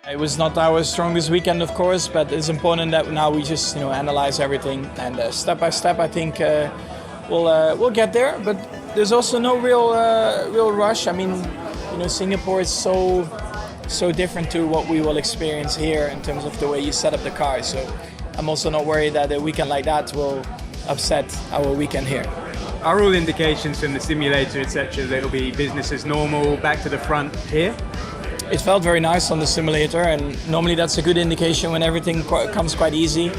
It was not our strongest weekend, of course, but it's important that now we just analyze everything and step by step. I think we'll get there, but there's also no real rush. I mean, Singapore is so different to what we will experience here in terms of the way you set up the car. So I'm also not worried that a weekend like that will upset our weekend here. Are all indications from the simulator, etc., that it'll be business as normal, back to the front here? It felt very nice on the simulator, and normally that's a good indication when everything comes quite easy.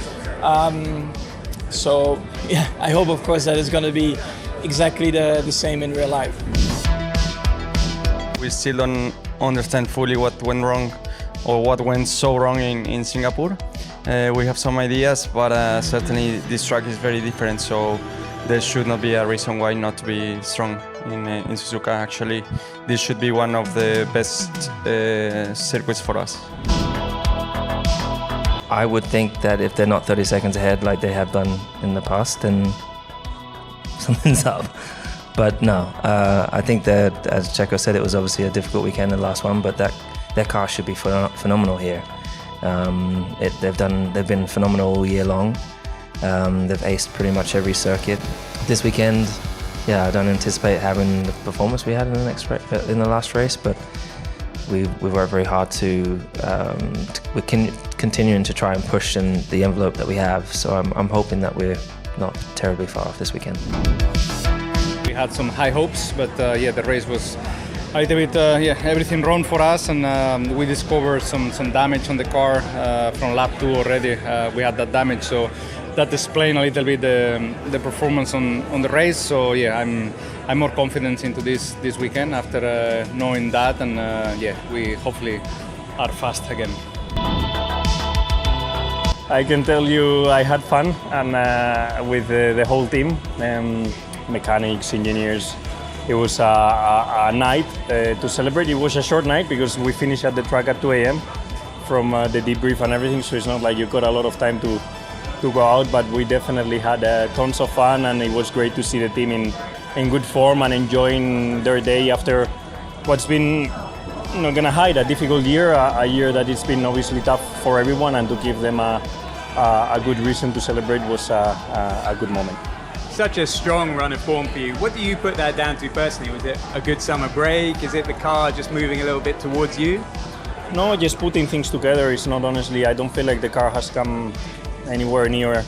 So yeah, I hope, of course, that it's going to be exactly the same in real life. We still don't understand fully what went wrong or what went so wrong in Singapore. We have some ideas, but certainly this track is very different, so there should not be a reason why not to be strong in Suzuka. Actually, this should be one of the best circuits for us. I would think that if they're not 30 seconds ahead like they have done in the past, then something's up. But no, I think that, as Checo said, it was obviously a difficult weekend, the last one, but their car should be phenomenal here. They've been phenomenal all year long. They've aced pretty much every circuit. This weekend, I don't anticipate having the performance we had in the last race, but we worked very hard we're continuing to try and push in the envelope that we have. So I'm hoping that we're not terribly far off this weekend. We had some high hopes, but the race was a little bit everything wrong for us, and we discovered some damage on the car from lap 2 already. We had that damage, so that explains a little bit the performance on the race. So I'm more confident into this weekend after knowing that, and we hopefully are fast again. I can tell you I had fun and with the whole team, mechanics, engineers. It was a night to celebrate. It was a short night because we finished at the track at 2 a.m. from the debrief and everything, so it's not like you got a lot of time to go out, but we definitely had tons of fun, and it was great to see the team in good form and enjoying their day after what's been, not gonna hide, a difficult year, a year that it's been obviously tough for everyone, and to give them a good reason to celebrate was a good moment. Such a strong run of form for you. What do you put that down to personally? Was it a good summer break? Is it the car just moving a little bit towards you? No, just putting things together. It's not, honestly, I don't feel like the car has come anywhere near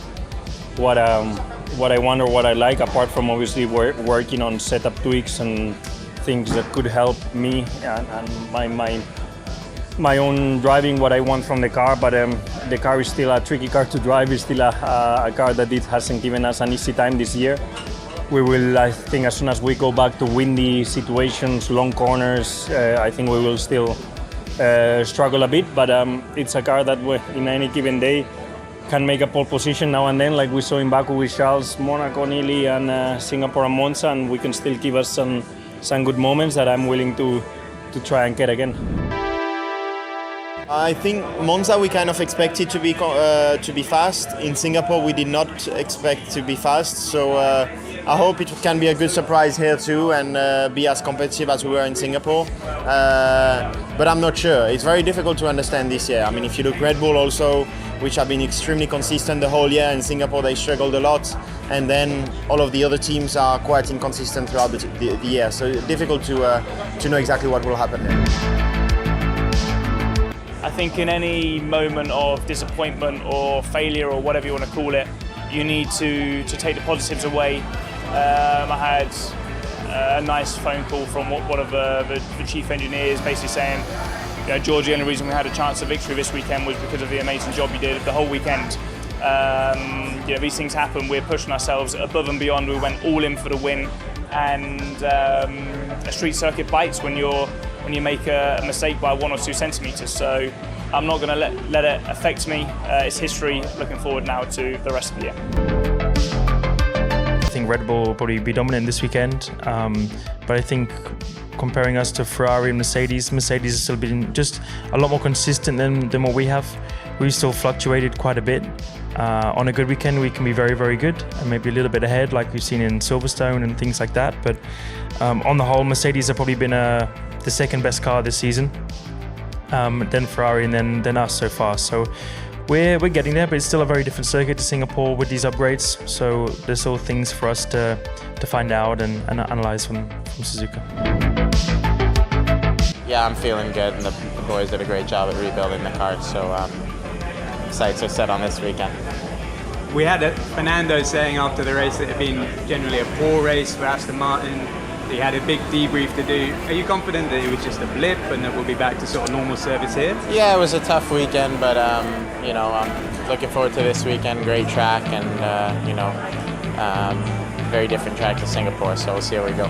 what I want or what I like, apart from obviously working on setup tweaks and things that could help me and my own driving, what I want from the car. But the car is still a tricky car to drive. It's still a car that it hasn't given us an easy time this year. We will, I think, as soon as we go back to windy situations, long corners, I think we will still struggle a bit. But it's a car that in any given day can make a pole position now and then, like we saw in Baku with Charles, Monaco, Nili, and Singapore and Monza, and we can still give us some good moments that I'm willing to try and get again. I think Monza we kind of expected to be fast. In Singapore we did not expect to be fast, so I hope it can be a good surprise here too and be as competitive as we were in Singapore. But I'm not sure. It's very difficult to understand this year. I mean, if you look Red Bull also, which have been extremely consistent the whole year. In Singapore they struggled a lot, and then all of the other teams are quite inconsistent throughout the year. So difficult to know exactly what will happen here. I think in any moment of disappointment or failure or whatever you want to call it, you need to take the positives away. I had a nice phone call from one of the chief engineers basically saying, George, the only reason we had a chance of victory this weekend was because of the amazing job you did the whole weekend. These things happen. We're pushing ourselves above and beyond. We went all in for the win, and a street circuit bites when you make a mistake by 1 or 2 centimeters. So I'm not going to let it affect me. It's history. Looking forward now to the rest of the year. I think Red Bull will probably be dominant this weekend, but I think comparing us to Ferrari and Mercedes has still been just a lot more consistent than what we have. We still fluctuated quite a bit. On a good weekend we can be very, very good and maybe a little bit ahead like we've seen in Silverstone and things like that. But on the whole, Mercedes have probably been the second best car this season. then Ferrari, and then us so far. So we're getting there, but it's still a very different circuit to Singapore with these upgrades. So there's all things for us to find out and analyze from Suzuka. Yeah, I'm feeling good, and the boys did a great job at rebuilding the car, so sights are set on this weekend. We had Fernando saying after the race that it had been generally a poor race for Aston Martin. He had a big debrief to do. Are you confident that it was just a blip and that we'll be back to sort of normal service here? Yeah, it was a tough weekend, but you know, I'm looking forward to this weekend. Great track, and you know, very different track to Singapore, so we'll see how we go.